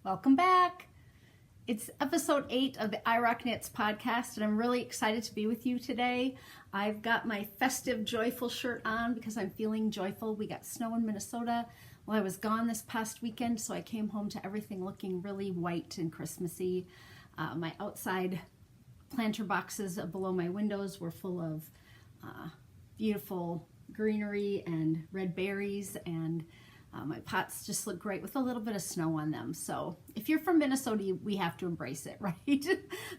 Welcome back. It's episode 8 of the Irocknits podcast, and I'm really excited to be with you today. I've got my festive, joyful shirt on because I'm feeling joyful. We got snow in Minnesota while I was gone this past weekend, so I came home to everything looking really white and Christmassy. My outside planter boxes below my windows were full of beautiful greenery and red berries, and my pots just look great with a little bit of snow on them. So if you're from Minnesota, we have to embrace it, right?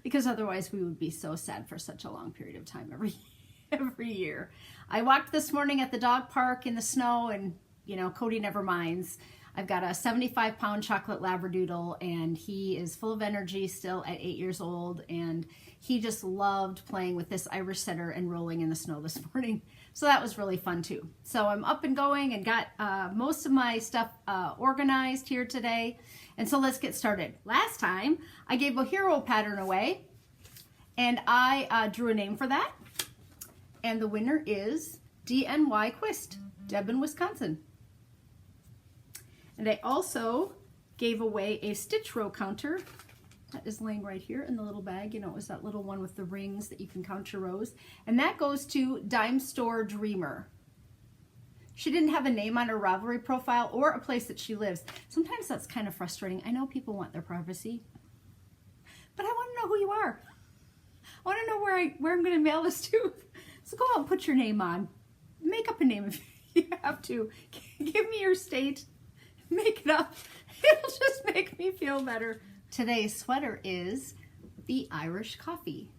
Because otherwise we would be so sad for such a long period of time every year. I walked this morning at the dog park in the snow, and you know, Cody never minds. I've got a 75-pound chocolate labradoodle, and he is full of energy still at 8 years old, and he just loved playing with this Irish setter and rolling in the snow this morning. So that was really fun too. So I'm up and going and got most of my stuff organized here today. And so let's get started. Last time I gave a Hiro pattern away, and I drew a name for that. And the winner is dnyquist, Deb in Wisconsin. And I also gave away a stitch row counter that is laying right here in the little bag. You know, it was that little one with the rings that you can count your rows. And that goes to DimeStoreDreamer. She didn't have a name on her Ravelry profile or a place that she lives. Sometimes that's kind of frustrating. I know people want their privacy, but I want to know who you are. I want to know where I'm going to mail this to. So go out and put your name on. Make up a name if you have to. Give me your state. Make it up. It'll just make me feel better. Today's sweater is the Irish coffee.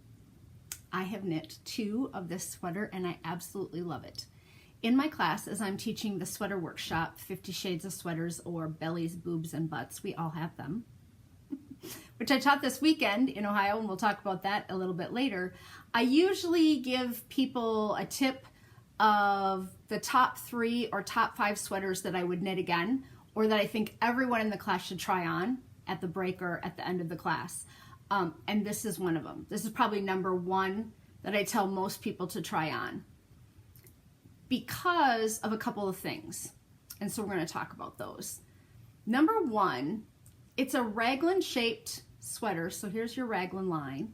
I have knit 2 of this sweater and I absolutely love it. In my class, as I'm teaching the sweater workshop, 50 Shades of Sweaters, or bellies, boobs, and butts, we all have them, which I taught this weekend in Ohio, and we'll talk about that a little bit later. I usually give people a tip of the top 3 or top 5 sweaters that I would knit again, or that I think everyone in the class should try on at the break or at the end of the class. And this is one of them. This is probably number 1 that I tell most people to try on because of a couple of things. And so we're going to talk about those. Number 1, it's a raglan shaped sweater. So here's your raglan line.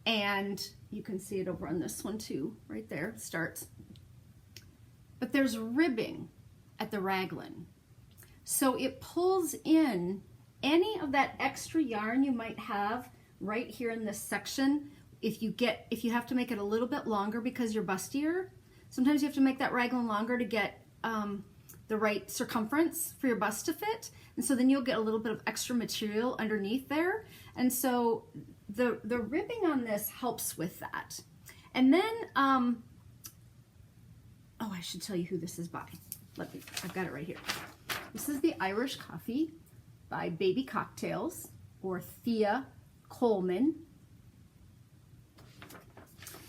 And you can see it over on this one too, right there, it starts. But there's ribbing at the raglan. So it pulls in any of that extra yarn you might have right here in this section. If you have to make it a little bit longer because you're bustier, sometimes you have to make that raglan longer to get the right circumference for your bust to fit. And so then you'll get a little bit of extra material underneath there. And so the ribbing on this helps with that. And then, oh, I should tell you who this is by. I've got it right here. This is the Irish Coffee by Baby Cocktails, or Thea Colman.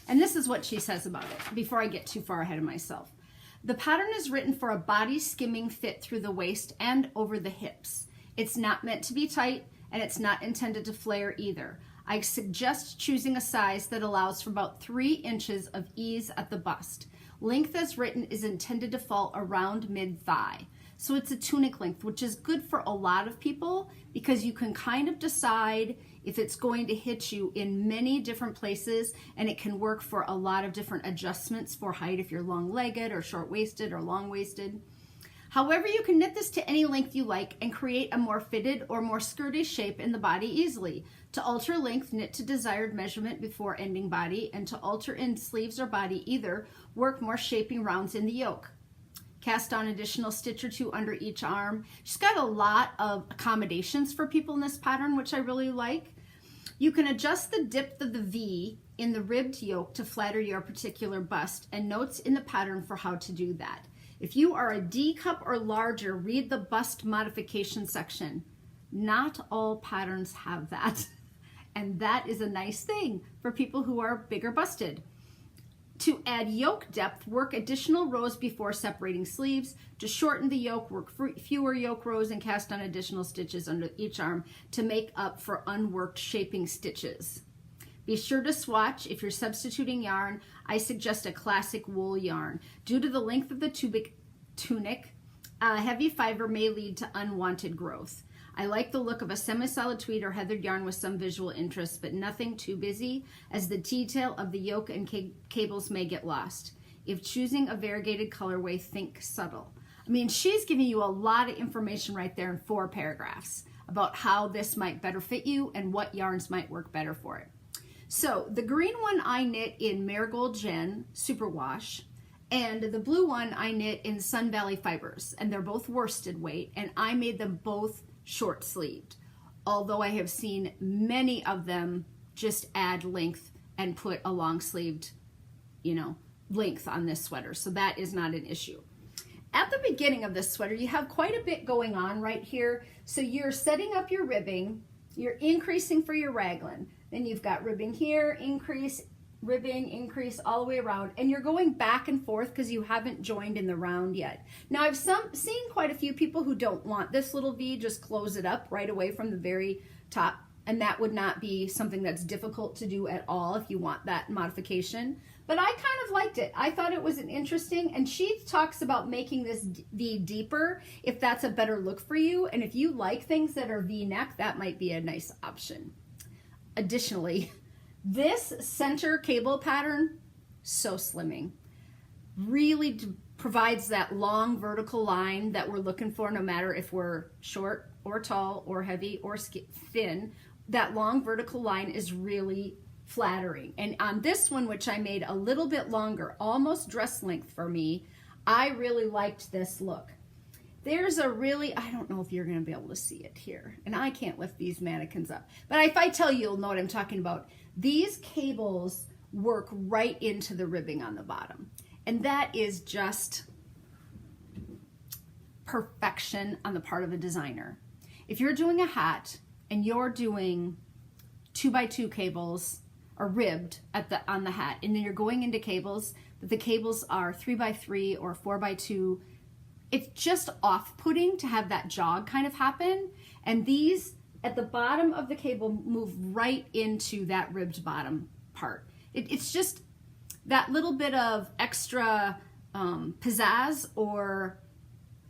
And this is what she says about it before I get too far ahead of myself. The pattern is written for a body skimming fit through the waist and over the hips. It's not meant to be tight, and it's not intended to flare either. I suggest choosing a size that allows for about 3 inches of ease at the bust. Length as written is intended to fall around mid-thigh. So it's a tunic length, which is good for a lot of people because you can kind of decide if it's going to hit you in many different places, and it can work for a lot of different adjustments for height if you're long-legged or short-waisted or long-waisted. However, you can knit this to any length you like and create a more fitted or more skirty shape in the body easily. To alter length, knit to desired measurement before ending body, and to alter in sleeves or body either, work more shaping rounds in the yoke. Cast on additional stitch or 2 under each arm. She's got a lot of accommodations for people in this pattern, which I really like. You can adjust the depth of the V in the ribbed yoke to flatter your particular bust, and notes in the pattern for how to do that. If you are a D cup or larger, read the bust modification section. Not all patterns have that, and that is a nice thing for people who are bigger busted. To add yoke depth, work additional rows before separating sleeves. To shorten the yoke, work fewer yoke rows and cast on additional stitches under each arm to make up for unworked shaping stitches. Be sure to swatch. If you're substituting yarn, I suggest a classic wool yarn. Due to the length of the tunic, heavy fiber may lead to unwanted growth. I like the look of a semi-solid tweed or heathered yarn with some visual interest, but nothing too busy, as the detail of the yoke and cables may get lost. If choosing a variegated colorway, think subtle. I mean, she's giving you a lot of information right there in 4 paragraphs about how this might better fit you and what yarns might work better for it. So the green one I knit in Marigold Jen Superwash, and the blue one I knit in Sun Valley Fibers, and they're both worsted weight, and I made them both short sleeved, although I have seen many of them just add length and put a long sleeved, you know, length on this sweater, so that is not an issue. At the beginning of this sweater, you have quite a bit going on right here. So you're setting up your ribbing, you're increasing for your raglan, then you've got ribbing here, increase, ribbing, increase all the way around, and you're going back and forth because you haven't joined in the round yet. Now I've seen quite a few people who don't want this little V, just close it up right away from the very top, and that would not be something that's difficult to do at all if you want that modification. But I kind of liked it. I thought it was an interesting, and she talks about making this V deeper if that's a better look for you, and if you like things that are V-neck, that might be a nice option. Additionally, this center cable pattern, so slimming, really provides that long vertical line that we're looking for no matter if we're short or tall or heavy or thin. That long vertical line is really flattering. And on this one, which I made a little bit longer, almost dress length for me, I really liked this look. There's a really, I don't know if you're going to be able to see it here, and I can't lift these mannequins up, but if I tell you, you'll know what I'm talking about. These cables work right into the ribbing on the bottom, and that is just perfection on the part of a designer. If you're doing a hat and you're doing 2x2 cables or ribbed on the hat, and then you're going into cables, but the cables are 3x3 or 4x2, it's just off-putting to have that jog kind of happen. And these at the bottom of the cable move right into that ribbed bottom part. It's just that little bit of extra pizzazz, or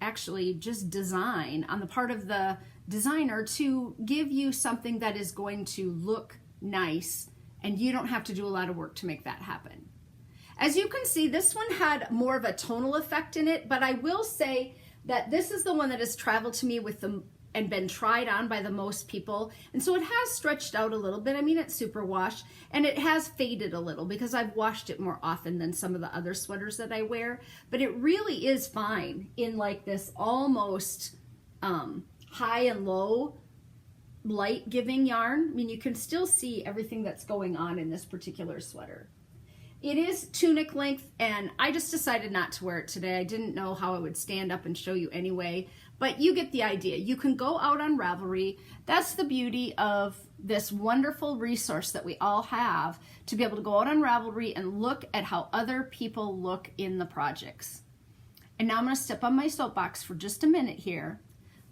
actually just design on the part of the designer to give you something that is going to look nice, and you don't have to do a lot of work to make that happen. As you can see, this one had more of a tonal effect in it, but I will say that this is the one that has traveled to me with the and been tried on by the most people, and so it has stretched out a little bit. I mean, it's superwash, and it has faded a little because I've washed it more often than some of the other sweaters that I wear, but it really is fine in like this almost high and low light giving yarn. I mean, you can still see everything that's going on in this particular sweater. It is tunic length, and I just decided not to wear it today. I didn't know how I would stand up and show you anyway, but you get the idea. You can go out on Ravelry. That's the beauty of this wonderful resource that we all have, to be able to go out on Ravelry and look at how other people look in the projects. And now I'm going to step on my soapbox for just a minute here.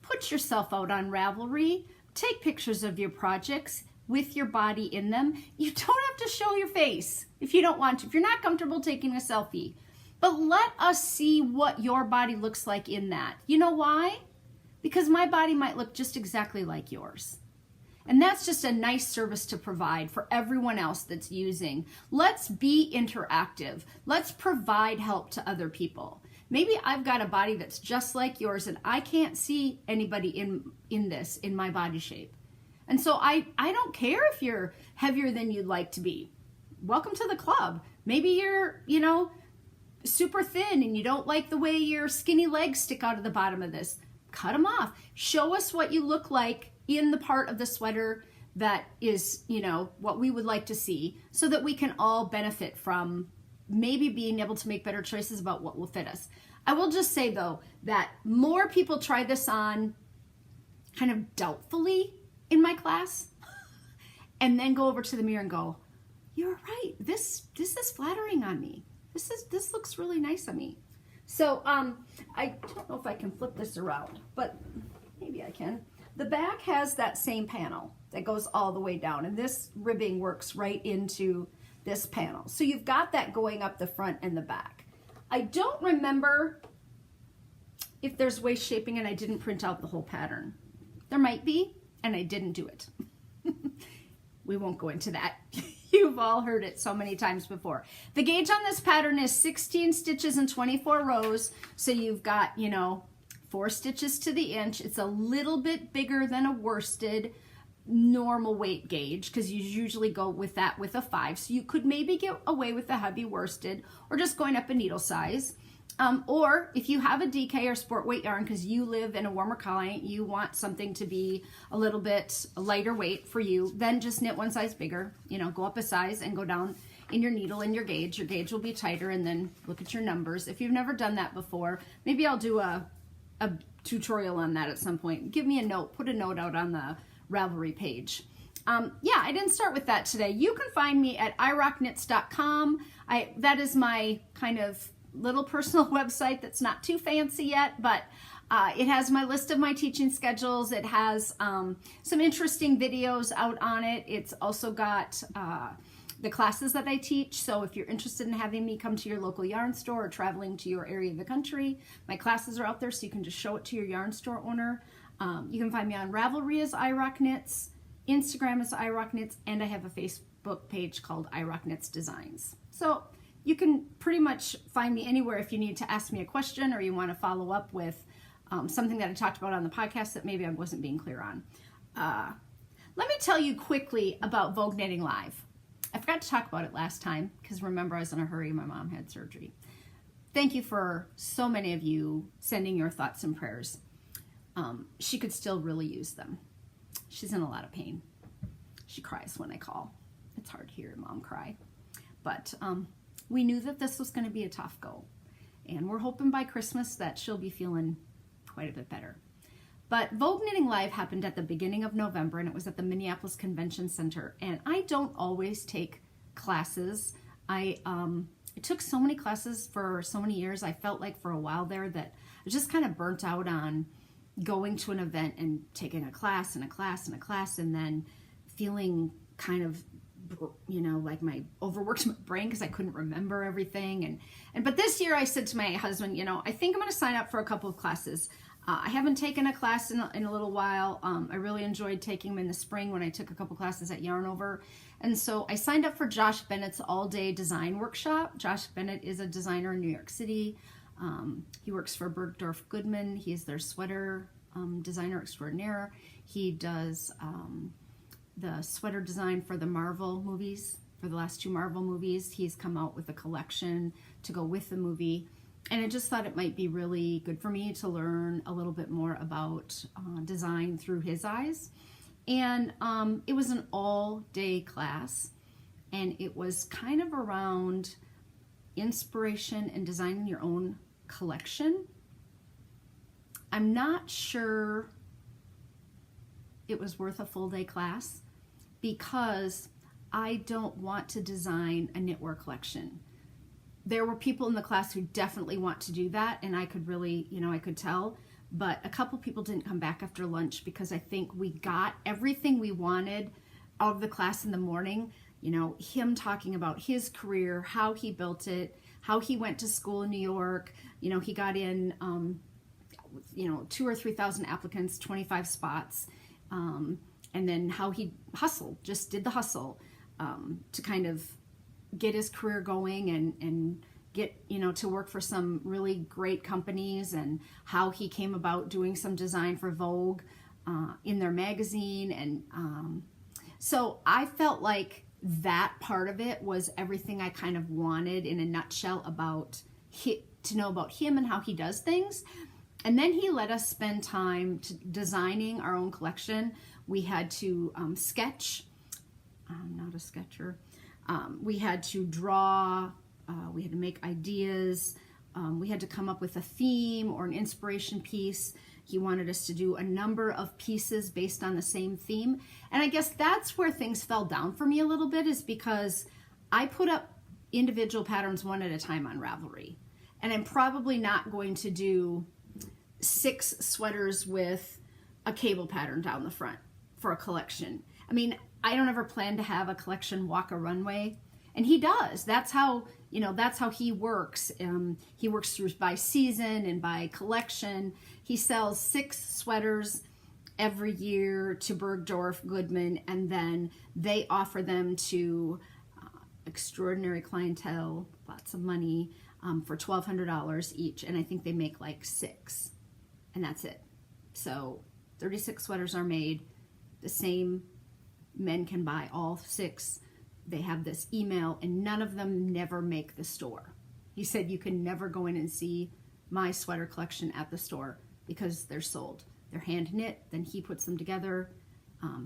Put yourself out on Ravelry. Take pictures of your projects with your body in them. You don't have to show your face if you don't want to, if you're not comfortable taking a selfie. But let us see what your body looks like in that. You know why? Because my body might look just exactly like yours. And that's just a nice service to provide for everyone else that's using. Let's be interactive. Let's provide help to other people. Maybe I've got a body that's just like yours, and I can't see anybody in my body shape. And so I don't care if you're heavier than you'd like to be. Welcome to the club. Maybe you're, super thin and you don't like the way your skinny legs stick out of the bottom of this. Cut them off. Show us what you look like in the part of the sweater that is, what we would like to see, so that we can all benefit from maybe being able to make better choices about what will fit us. I will just say, though, that more people try this on kind of doubtfully in my class and then go over to the mirror and go, you're right, this is flattering on me. This looks really nice on me. So I don't know if I can flip this around, but maybe I can. The back has that same panel that goes all the way down, and this ribbing works right into this panel. So you've got that going up the front and the back. I don't remember if there's waist shaping, and I didn't print out the whole pattern. There might be, and I didn't do it. We won't go into that. You've all heard it so many times before. The gauge on this pattern is 16 stitches and 24 rows. So you've got, 4 stitches to the inch. It's a little bit bigger than a worsted normal weight gauge, because you usually go with that with a 5. So you could maybe get away with a heavy worsted or just going up a needle size. Or if you have a DK or sport weight yarn, because you live in a warmer climate, you want something to be a little bit lighter weight for you, then just knit one size bigger, go up a size and go down in your needle and your gauge. Your gauge will be tighter, and then look at your numbers. If you've never done that before, maybe I'll do a tutorial on that at some point. Give me a note, put a note out on the Ravelry page. Yeah, I didn't start with that today. You can find me at Irocknits.com. That is my kind of little personal website that's not too fancy yet, but it has my list of my teaching schedules. It has some interesting videos out on it. It's also got the classes that I teach. So if you're interested in having me come to your local yarn store or traveling to your area of the country, my classes are out there, so you can just show it to your yarn store owner. You can find me on Ravelry as Irocknits, Instagram as Irocknits, and I have a Facebook page called Irocknits Designs. So you can pretty much find me anywhere if you need to ask me a question or you want to follow up with something that I talked about on the podcast that maybe I wasn't being clear on. Let me tell you quickly about Vogue Knitting Live. I forgot to talk about it last time because remember I was in a hurry. My mom had surgery. Thank you for so many of you sending your thoughts and prayers. She could still really use them. She's in a lot of pain. She cries when I call. It's hard to hear your mom cry. But we knew that this was going to be a tough go. And we're hoping by Christmas that she'll be feeling quite a bit better. But Vogue Knitting Live happened at the beginning of November, and it was at the Minneapolis Convention Center. And I don't always take classes. I took so many classes for so many years. I felt like for a while there that I was just kind of burnt out on going to an event and taking a class and a class and a class, and then feeling kind of like my overworked my brain because I couldn't remember everything. But this year I said to my husband, I think I'm going to sign up for a couple of classes. I haven't taken a class in a little while. I really enjoyed taking them in the spring when I took a couple classes at Yarn Over. And so I signed up for Josh Bennett's all-day design workshop. Josh Bennett is a designer in New York City. He works for Bergdorf Goodman. He is their sweater designer extraordinaire. He does the sweater design for the Marvel movies, for the last 2 Marvel movies. He's come out with a collection to go with the movie. And I just thought it might be really good for me to learn a little bit more about design through his eyes. And it was an all-day class, and it was kind of around inspiration and designing your own collection. I'm not sure it was worth a full-day class because I don't want to design a knitwear collection. There were people in the class who definitely want to do that, and I could really, I could tell, but a couple people didn't come back after lunch because I think we got everything we wanted out of the class in the morning. Him talking about his career, how he built it, how he went to school in New York. He got in, 2,000 or 3,000 applicants, 25 spots, and then how he hustled, just did the hustle to kind of get his career going and get, to work for some really great companies, and how he came about doing some design for Vogue in their magazine. And so I felt like that part of it was everything I kind of wanted in a nutshell to know about him and how he does things. And then he let us spend time designing our own collection. We had to sketch. I'm not a sketcher. We had to draw. We had to make ideas. We had to come up with a theme or an inspiration piece. He wanted us to do a number of pieces based on the same theme. And I guess that's where things fell down for me a little bit, is because I put up individual patterns one at a time on Ravelry. And I'm probably not going to do 6 sweaters with a cable pattern down the front for a collection. I mean, I don't ever plan to have a collection walk a runway, and he does. That's how he works. He works through by season and by collection. He sells 6 sweaters every year to Bergdorf Goodman, and then they offer them to extraordinary clientele, lots of money, for $1,200 each, and I think they make like 6, and that's it. So 36 sweaters are made. The same men can buy all 6. They have this email, and none of them never make the store. He said you can never go in and see my sweater collection at the store because they're sold. They're hand knit, then he puts them together.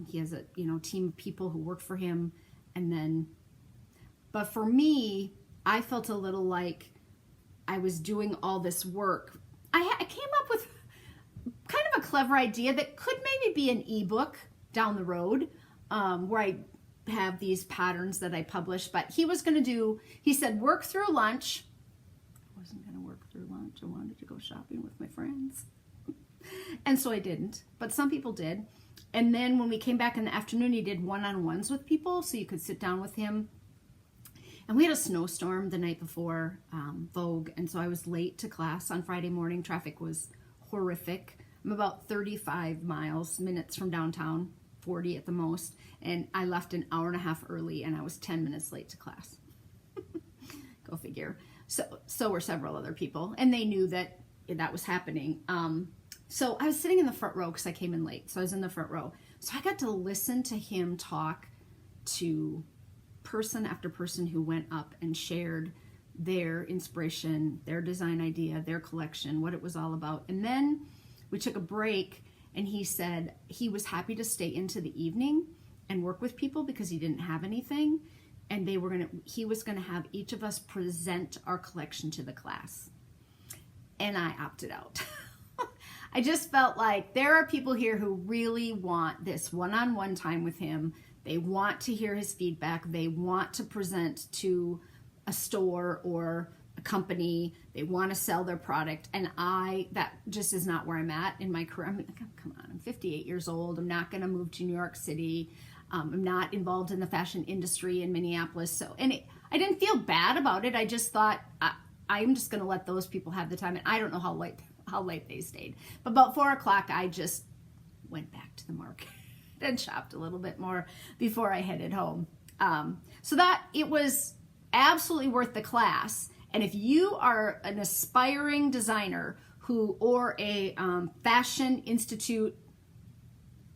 He has a team of people who work for him, and then, but for me, I felt a little like I was doing all this work. I came up with kind of a clever idea that could maybe be an ebook down the road, where I have these patterns that I publish, but he was going to do, he said, work through lunch. I wasn't going to work through lunch. I wanted to go shopping with my friends. And so I didn't, but some people did. And then when we came back in the afternoon, he did one-on-ones with people, so you could sit down with him. And we had a snowstorm the night before Vogue, and so I was late to class on Friday morning. Traffic was horrific. I'm about 35 minutes from downtown, 40 at the most, and I left an hour and a half early, and I was 10 minutes late to class. Go figure. So were several other people, and they knew that was happening. So I was sitting in the front row because I came in late, so I was in the front row. So I got to listen to him talk to person after person who went up and shared their inspiration, their design idea, their collection, what it was all about. And then we took a break, and he said he was happy to stay into the evening and work with people because he didn't have anything, and he was gonna have each of us present our collection to the class. And I opted out. I just felt like there are people here who really want this one-on-one time with him. They want to hear his feedback. They want to present to a store or a company. They want to sell their product. And that just is not where I'm at in my career. I mean, come on, I'm 58 years old. I'm not going to move to New York City. I'm not involved in the fashion industry in Minneapolis. I didn't feel bad about it. I just thought I'm just going to let those people have the time. And I don't know how late they stayed. But about 4 o'clock, I just went back to the market and shopped a little bit more before I headed home. So that it was absolutely worth the class. And if you are an aspiring designer or a fashion institute,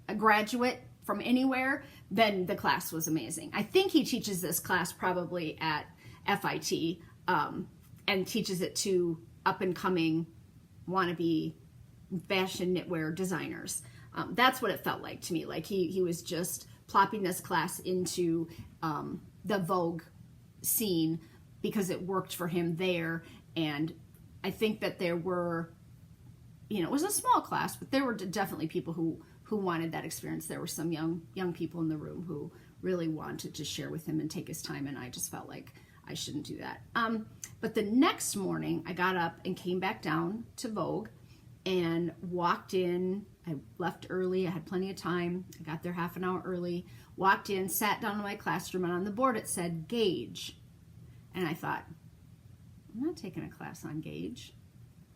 a graduate from anywhere, then the class was amazing. I think he teaches this class probably at FIT and teaches it to up and coming wannabe fashion knitwear designers. That's what it felt like to me. Like he was just plopping this class into the Vogue scene because it worked for him there. And I think that there were, it was a small class, but there were definitely people who wanted that experience. There were some young people in the room who really wanted to share with him and take his time, and I just felt like I shouldn't do that. But the next morning, I got up and came back down to Vogue and walked in. I left early. I had plenty of time. I got there half an hour early, walked in, sat down in my classroom, and on the board it said gauge. And I thought, I'm not taking a class on gauge,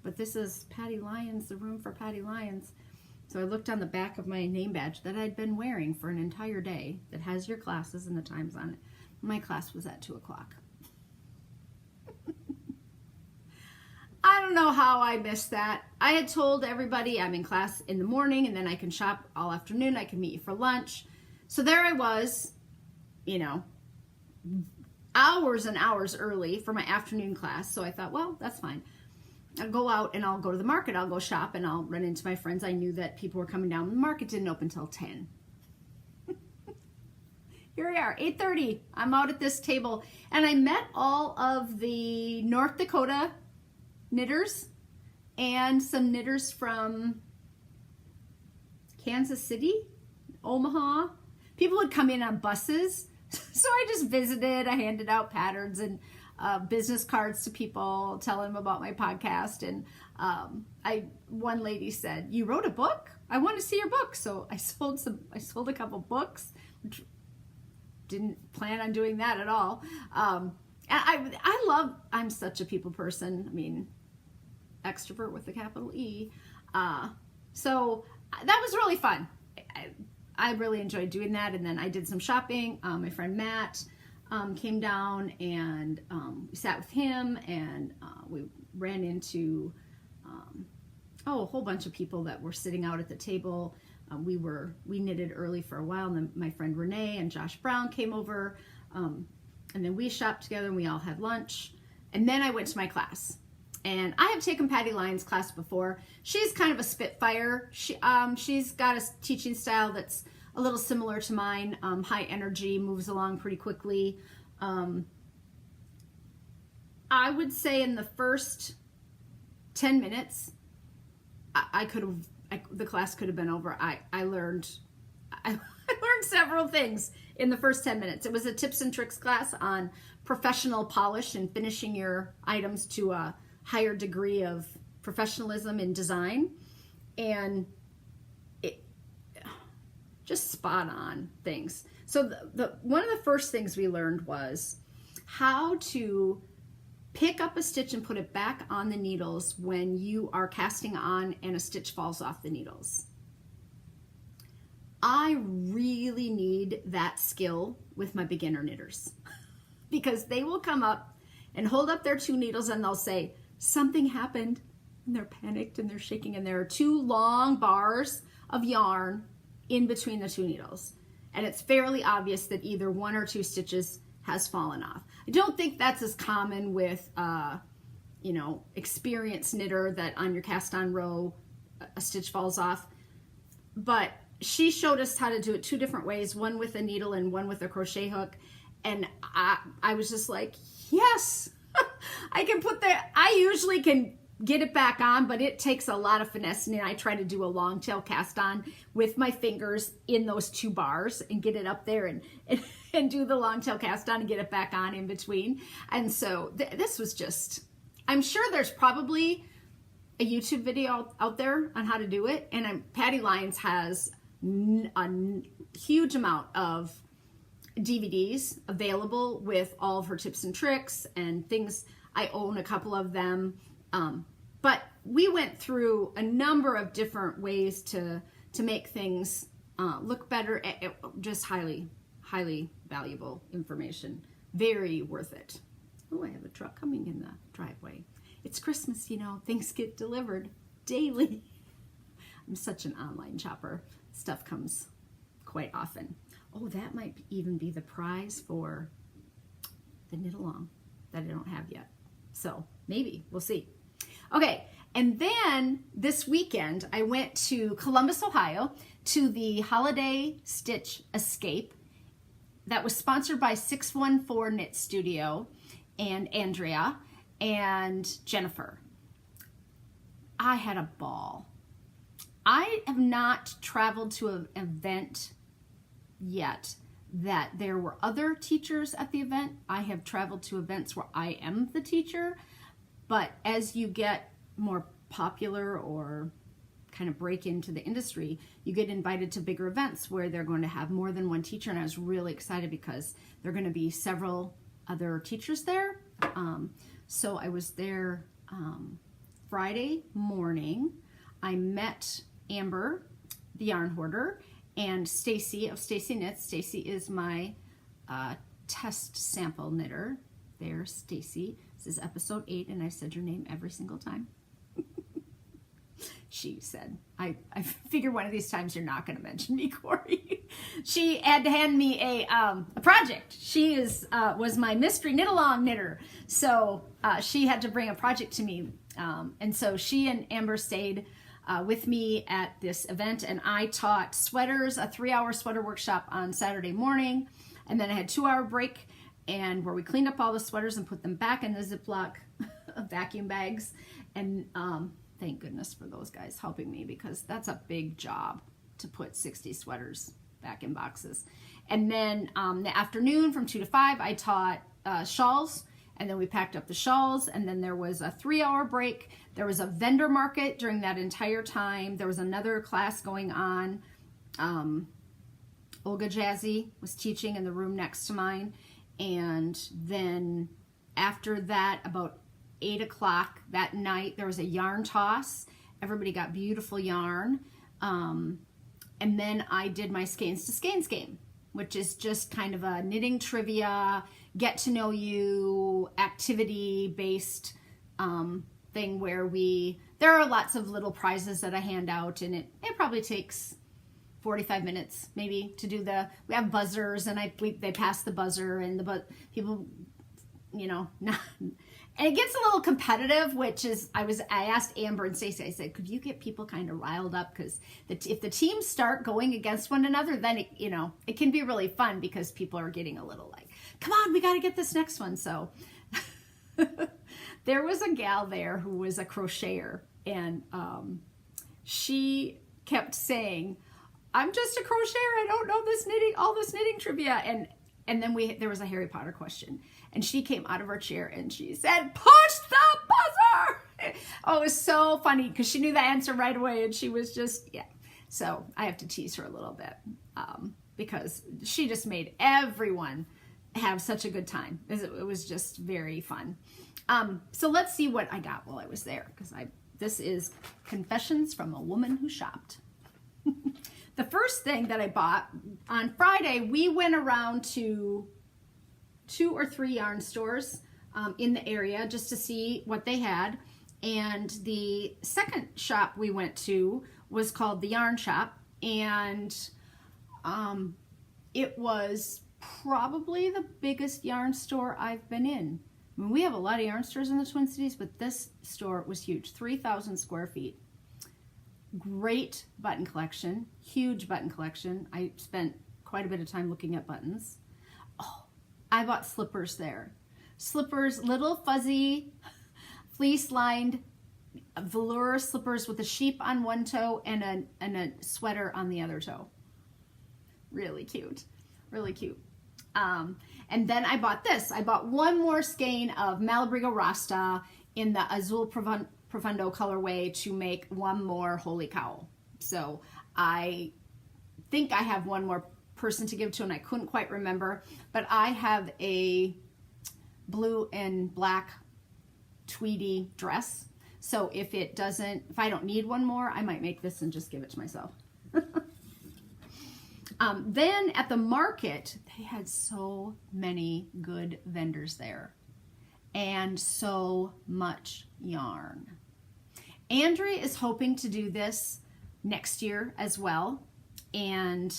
but this is Patty Lyons, the room for Patty Lyons. So I looked on the back of my name badge that I'd been wearing for an entire day that has your classes and the times on it. My class was at 2 o'clock. I don't know how I missed that. I had told everybody I'm in class in the morning and then I can shop all afternoon. I can meet you for lunch. So there I was, hours and hours early for my afternoon class. So I thought, well, that's fine. I'll go out and I'll go to the market. I'll go shop and I'll run into my friends. I knew that people were coming down. The market didn't open until 10. Here we are, 8:30. I'm out at this table and I met all of the North Dakota knitters and some knitters from Kansas City, Omaha. People would come in on buses. So I just visited. I handed out patterns and business cards to people, telling them about my podcast. And one lady said, "You wrote a book? I want to see your book." So I sold a couple books, which didn't plan on doing that at all. I'm such a people person. I mean, extrovert with a capital E. So that was really fun. I really enjoyed doing that. And then I did some shopping. My friend Matt came down, and we sat with him, and we ran into a whole bunch of people that were sitting out at the table. We knitted early for a while, and then my friend Renee and Josh Brown came over, and then we shopped together, and we all had lunch. And then I went to my class. And I have taken Patty Lyons' class before. She's kind of a spitfire. She's got a teaching style that's a little similar to mine. High energy, moves along pretty quickly. I would say in the first 10 minutes, the class could have been over. I learned several things in the first 10 minutes. It was a tips and tricks class on professional polish and finishing your items to a higher degree of professionalism in design, and it just spot on things. So the one of the first things we learned was how to pick up a stitch and put it back on the needles when you are casting on and a stitch falls off the needles. I really need that skill with my beginner knitters, because they will come up and hold up their 2 needles and they'll say, something happened, and they're panicked and they're shaking, and there are 2 long bars of yarn in between the 2 needles. And it's fairly obvious that either 1 or 2 stitches has fallen off. I don't think that's as common with, experienced knitter, that on your cast on row, a stitch falls off. But she showed us how to do it 2 different ways, one with a needle and one with a crochet hook. And I was just like, yes, I can put that. I usually can get it back on, but it takes a lot of finessing, and I try to do a long tail cast on with my fingers in those 2 bars and get it up there and do the long tail cast on and get it back on in between. And so this was just, I'm sure there's probably a YouTube video out there on how to do it, and Patty Lyons has a huge amount of DVDs available with all of her tips and tricks and things. I own a couple of them. But we went through a number of different ways to make things look better. Just highly, highly valuable information. Very worth it. Oh, I have a truck coming in the driveway. It's Christmas, things get delivered daily. I'm such an online shopper. Stuff comes quite often. Oh, that might even be the prize for the knit along that I don't have yet. So maybe, we'll see. Okay, and then this weekend I went to Columbus, Ohio to the Holiday Stitch Escape that was sponsored by 614 Knit Studio and Andrea and Jennifer. I had a ball. I have not traveled to an event yet that there were other teachers at the event. I have traveled to events where I am the teacher, but as you get more popular or kind of break into the industry, you get invited to bigger events where they're going to have more than one teacher, and I was really excited because there are going to be several other teachers there. So I was there Friday morning. I met Amber, the yarn hoarder, and Stacy of Stacy Knits. Stacy is my test sample knitter. There's Stacy. This is episode 8, and I said your name every single time. She said, I figure one of these times you're not going to mention me, Cori. She had to hand me a project. She was my mystery knit-along knitter. So she had to bring a project to me. And so she and Amber stayed with me at this event, and I taught sweaters, a 3-hour sweater workshop on Saturday morning, and then I had a 2-hour break, and where we cleaned up all the sweaters and put them back in the Ziploc vacuum bags. And thank goodness for those guys helping me, because that's a big job to put 60 sweaters back in boxes. And then the afternoon from 2 to 5, I taught shawls. And then we packed up the shawls, and then there was a 3-hour break. There was a vendor market during that entire time. There was another class going on. Olga Jazzy was teaching in the room next to mine. And then after that, about 8 o'clock that night, there was a yarn toss. Everybody got beautiful yarn. And then I did my Skeins to Skeins game, which is just kind of a knitting trivia, get to know you, activity based thing where there are lots of little prizes that I hand out, and it probably takes 45 minutes maybe to do we have buzzers, and they pass the buzzer, and people, not, and it gets a little competitive, which is, I asked Amber and Stacey, I said, could you get people kind of riled up? Because if the teams start going against one another, then it can be really fun, because people are getting a little like, come on, we got to get this next one. So there was a gal there who was a crocheter, and she kept saying, I'm just a crocheter, I don't know all this knitting trivia. And then there was a Harry Potter question, and she came out of her chair and she said, push the buzzer. Oh, it was so funny, because she knew the answer right away, and she was just, yeah. So I have to tease her a little bit, because she just made everyone have such a good time. It was just very fun. So let's see what I got while I was there, because this is Confessions from a Woman Who Shopped. The first thing that I bought on Friday, we went around to 2 or 3 yarn stores in the area just to see what they had. And the second shop we went to was called the Yarn Shop, and it was probably the biggest yarn store I've been in. I mean, we have a lot of yarn stores in the Twin Cities, but this store was huge, 3,000 square feet. Great button collection, huge button collection. I spent quite a bit of time looking at buttons. Oh, I bought slippers there. Slippers, little fuzzy, fleece-lined velour slippers with a sheep on one toe and a sweater on the other toe. Really cute, really cute. And then I bought this. I bought one more skein of Malabrigo Rasta in the Azul Profundo colorway to make one more holy cow. So I think I have one more person to give to, and I couldn't quite remember, but I have a blue and black tweedy dress. So if I don't need one more, I might make this and just give it to myself. Then at the market, they had so many good vendors there and so much yarn. Andrea is hoping to do this next year as well, and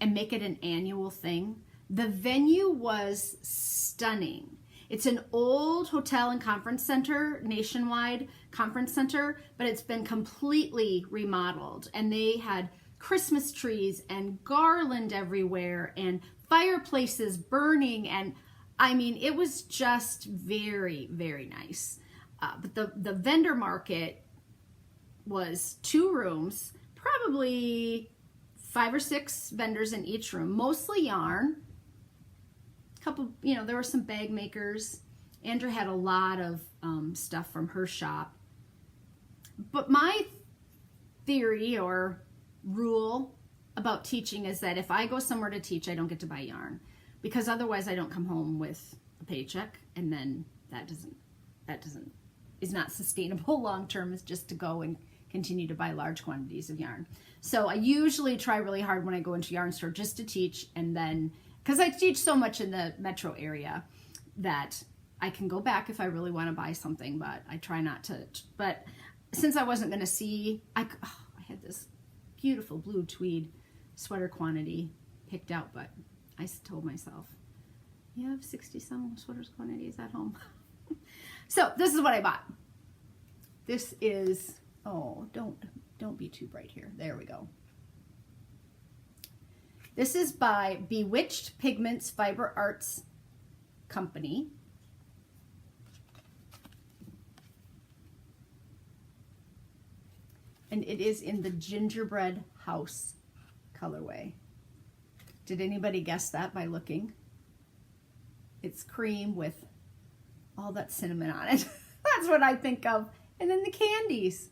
make it an annual thing. The venue was stunning. It's an old hotel and conference center, nationwide conference center, but it's been completely remodeled, and they had Christmas trees and garland everywhere and fireplaces burning, and I mean, it was just very, very nice. But the vendor market was 2 rooms, probably 5 or 6 vendors in each room, mostly yarn. Couple, there were some bag makers. Andrea had a lot of stuff from her shop. But my theory or rule about teaching is that if I go somewhere to teach, I don't get to buy yarn, because otherwise I don't come home with a paycheck, and then that is not sustainable long term. Is just to go and continue to buy large quantities of yarn. So I usually try really hard when I go into yarn store just to teach, and then because I teach so much in the metro area that I can go back if I really want to buy something, but I try not to. But since I wasn't going to see, I had this beautiful blue tweed sweater quantity picked out, but I told myself, you have 60 some sweaters quantities at home. So this is what I bought. This is, oh, don't be too bright here. There we go. This is by Bewitched Pigments Fiber Arts Company. And it is in the Gingerbread House colorway. Did anybody guess that by looking? It's cream with all that cinnamon on it. That's what I think of. And then the candies.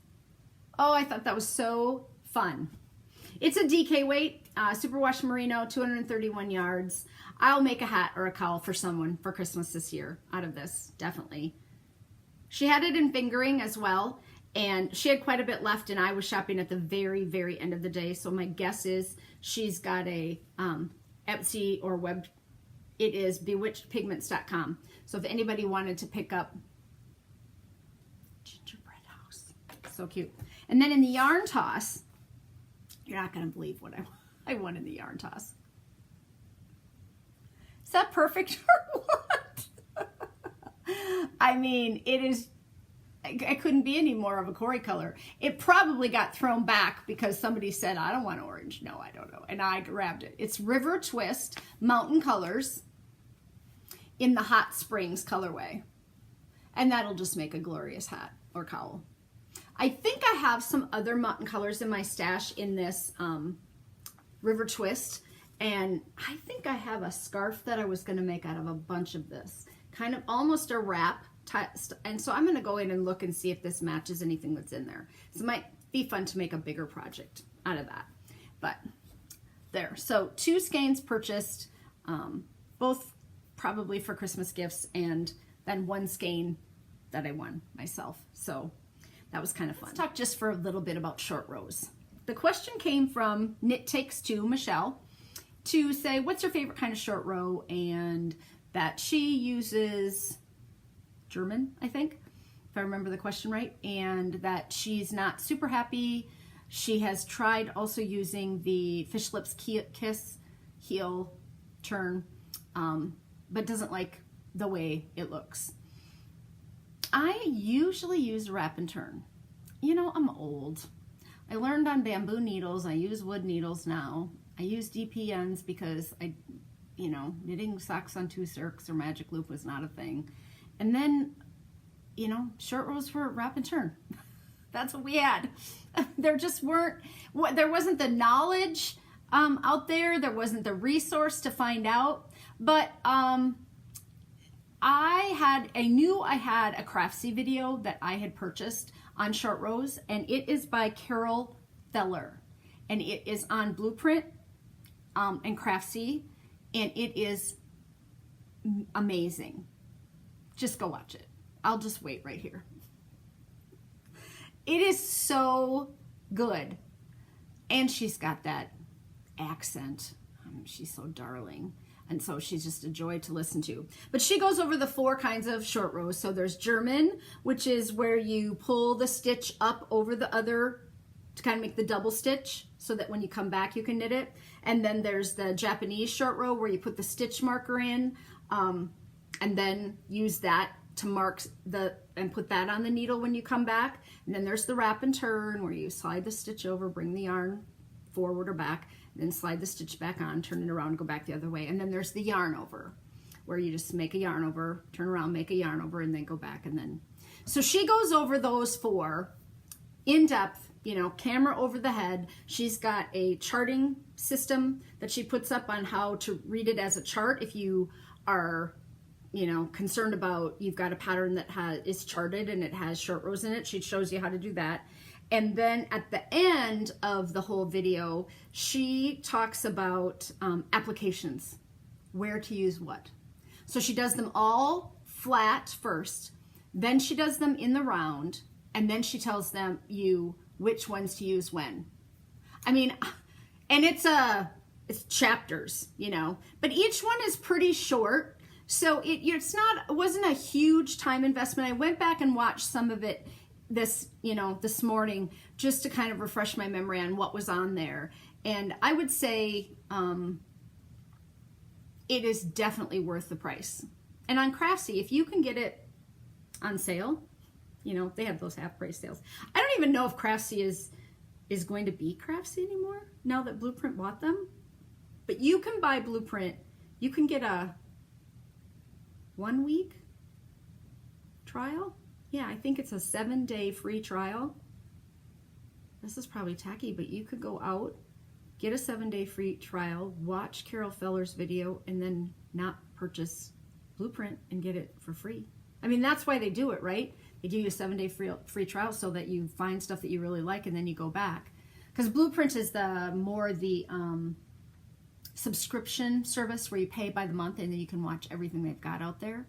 Oh, I thought that was so fun. It's a DK weight, superwash merino, 231 yards. I'll make a hat or a cowl for someone for Christmas this year out of this, definitely. She had it in fingering as well, And she had quite a bit left, and I was shopping at the very, very end of the day. So my guess is she's got a Etsy or web. It is BewitchedPigments.com. So if anybody wanted to pick up Gingerbread House, so cute. And then in the yarn toss, you're not going to believe what I won in the yarn toss. Is that perfect or what? I mean, it is. I couldn't be any more of a Cori color. It probably got thrown back because somebody said, I don't want orange. No, I don't know. And I grabbed it. It's River Twist Mountain Colors in the Hot Springs colorway. And that'll just make a glorious hat or cowl. I think I have some other mountain colors in my stash in this River Twist. And I think I have a scarf that I was going to make out of a bunch of this. Kind of almost a wrap. And so I'm going to go in and look and see if this matches anything that's in there. So it might be fun to make a bigger project out of that. But there. So 2 skeins purchased, both probably for Christmas gifts, and then 1 skein that I won myself. So that was kind of fun. Let's talk just for a little bit about short rows. The question came from Knit Takes Two, Michelle, to say, what's your favorite kind of short row? And that she uses German, I think, if I remember the question right, and that she's not super happy. She has tried also using the Fish Lips Kiss heel turn, but doesn't like the way it looks. I usually use wrap and turn. You know, I'm old. I learned on bamboo needles. I use wood needles now. I use DPNs because knitting socks on 2 circs or magic loop was not a thing. And then, short rows were wrap and turn. That's what we had. There just there wasn't the knowledge out there. There wasn't the resource to find out. But I knew I had a Craftsy video that I had purchased on short rows, and it is by Carol Feller. And it is on BLUPRINT and Craftsy, and it is amazing. Just go watch it. I'll just wait right here. It is so good. And she's got that accent. She's so darling. And so she's just a joy to listen to. But she goes over the 4 kinds of short rows. So there's German, which is where you pull the stitch up over the other to kind of make the double stitch so that when you come back you can knit it. And then there's the Japanese short row where you put the stitch marker in and then use that to mark and put that on the needle when you come back. And then there's the wrap and turn where you slide the stitch over, bring the yarn forward or back, and then slide the stitch back on, turn it around, go back the other way. And then there's the yarn over where you just make a yarn over, turn around, make a yarn over, and then go back. And then, so she goes over those 4 in depth, camera over the head. She's got a charting system that she puts up on how to read it as a chart if you are concerned about, you've got a pattern that is charted and it has short rows in it. She shows you how to do that. And then at the end of the whole video, she talks about applications, where to use what. So she does them all flat first, then she does them in the round, and then she tells you which ones to use when. I mean, and it's chapters, but each one is pretty short. So it wasn't a huge time investment. I went back and watched some of it this morning just to kind of refresh my memory on what was on there. And I would say it is definitely worth the price. And on Craftsy, if you can get it on sale, they have those half price sales. I don't even know if Craftsy is going to be Craftsy anymore now that BLUPRINT bought them. But you can buy BLUPRINT. You can get a 1-week trial. Yeah, I think it's a 7-day free trial. This is probably tacky, but you could go out, get a 7-day free trial, watch Carol Feller's video, and then not purchase BLUPRINT and get it for free. I mean, that's why they do it, right? They give you a 7-day free trial so that you find stuff that you really like and then you go back. Because BLUPRINT is the subscription service where you pay by the month and then you can watch everything they've got out there.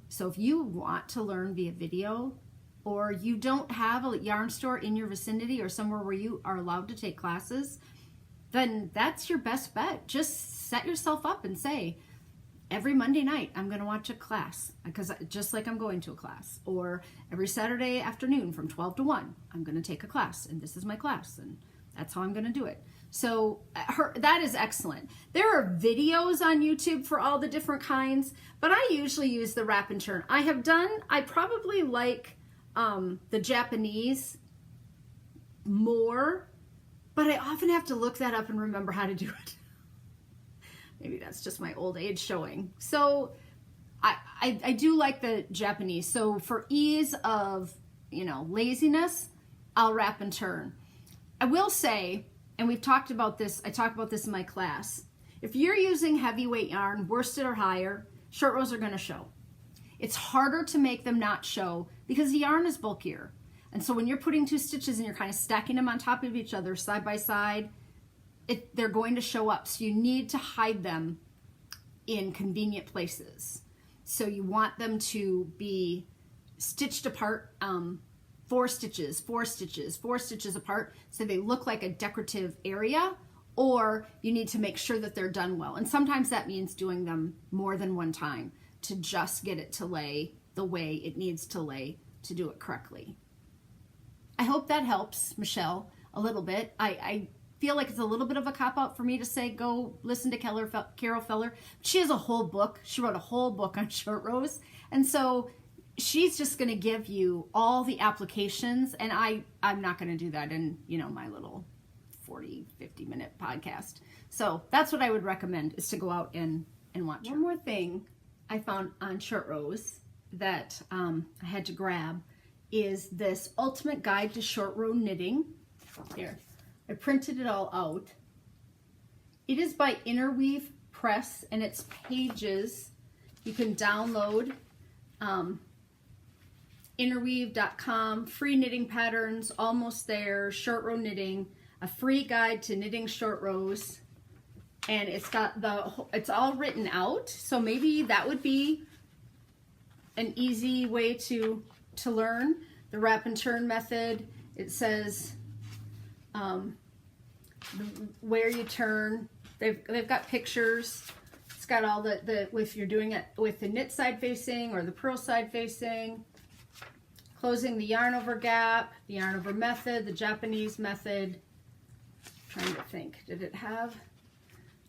So if you want to learn via video or you don't have a yarn store in your vicinity or somewhere where you are allowed to take classes, then that's your best bet. Just set yourself up and say, every Monday night I'm going to watch a class, because just like I'm going to a class, or every Saturday afternoon from 12 to 1 I'm going to take a class, and this is my class, and that's how I'm going to do it. So that is excellent. There are videos on YouTube for all the different kinds, but I usually use the wrap and turn. I probably like the Japanese more, but I often have to look that up and remember how to do it. Maybe that's just my old age showing. So I do like the Japanese. So for ease of, laziness, I'll wrap and turn. I will say, and we've talked about this, I talk about this in my class, if you're using heavyweight yarn, worsted or higher, short rows are going to show. It's harder to make them not show because the yarn is bulkier. And so when you're putting 2 stitches and you're kind of stacking them on top of each other side by side, they're going to show up. So you need to hide them in convenient places. So you want them to be stitched apart, 4 stitches, 4 stitches, 4 stitches apart, so they look like a decorative area, or you need to make sure that they're done well. And sometimes that means doing them more than one time to just get it to lay the way it needs to lay to do it correctly. I hope that helps, Michelle, a little bit. I feel like it's a little bit of a cop-out for me to say, go listen to Carol Feller. She has a whole book. She wrote a whole book on short rows. And so she's just going to give you all the applications, and I'm not going to do that in, my little 40, 50-minute podcast. So that's what I would recommend, is to go out and watch. One more thing I found on short rows that I had to grab is this Ultimate Guide to Short Row Knitting. Here, I printed it all out. It is by Interweave Press, and it's pages you can download. Interweave.com, free knitting patterns, almost there, short row knitting, a free guide to knitting short rows, and it's all written out, so maybe that would be an easy way to learn the wrap and turn method. It says where you turn. They've got pictures. It's got all the if you're doing it with the knit side facing or the purl side facing. Closing the yarn over gap, the yarn over method, the Japanese method. I'm trying to think, did it have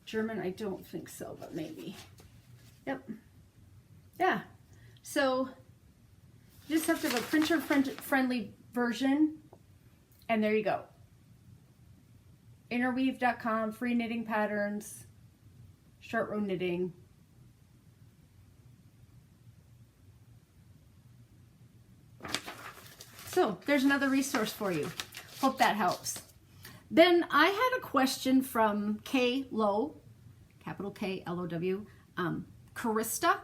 German? I don't think so, but maybe. Yep. Yeah. So you just have to have a printer-friendly version, and there you go. Interweave.com, free knitting patterns, short row knitting. So there's another resource for you. Hope that helps. Then I had a question from K Low, capital K L-O-W, Carista,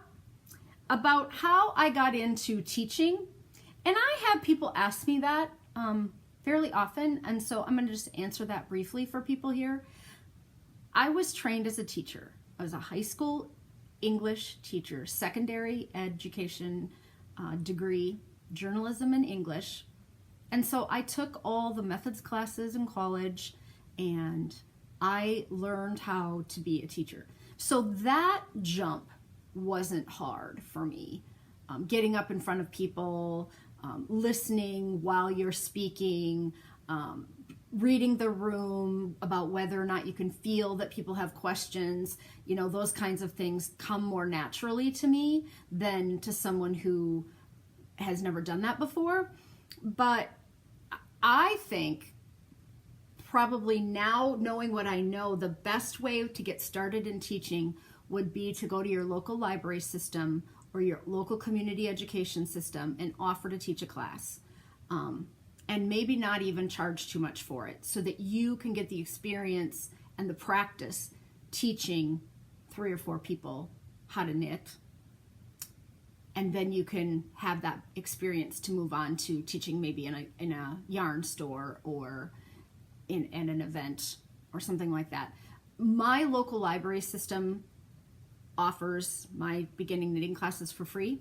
about how I got into teaching. And I have people ask me that fairly often, and so I'm going to just answer that briefly for people here. I was trained as a teacher. I was a high school English teacher, secondary education degree, journalism and English. And so I took all the methods classes in college, and I learned how to be a teacher. So that jump wasn't hard for me. Getting up in front of people, listening while you're speaking, reading the room about whether or not you can feel that people have questions, those kinds of things come more naturally to me than to someone who has never done that before. But I think probably now, knowing what I know, the best way to get started in teaching would be to go to your local library system or your local community education system and offer to teach a class. And maybe not even charge too much for it, so that you can get the experience and the practice teaching 3 or 4 people how to knit. And then you can have that experience to move on to teaching maybe in a yarn store or in an event or something like that. My local library system offers my beginning knitting classes for free.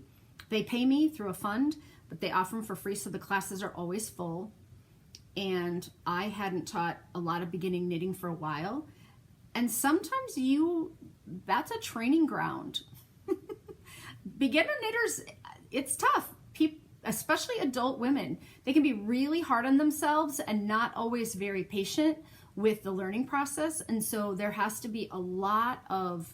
They pay me through a fund, but they offer them for free, so the classes are always full. And I hadn't taught a lot of beginning knitting for a while. And sometimes that's a training ground. Beginner knitters, it's tough. Especially adult women, they can be really hard on themselves and not always very patient with the learning process. And so there has to be a lot of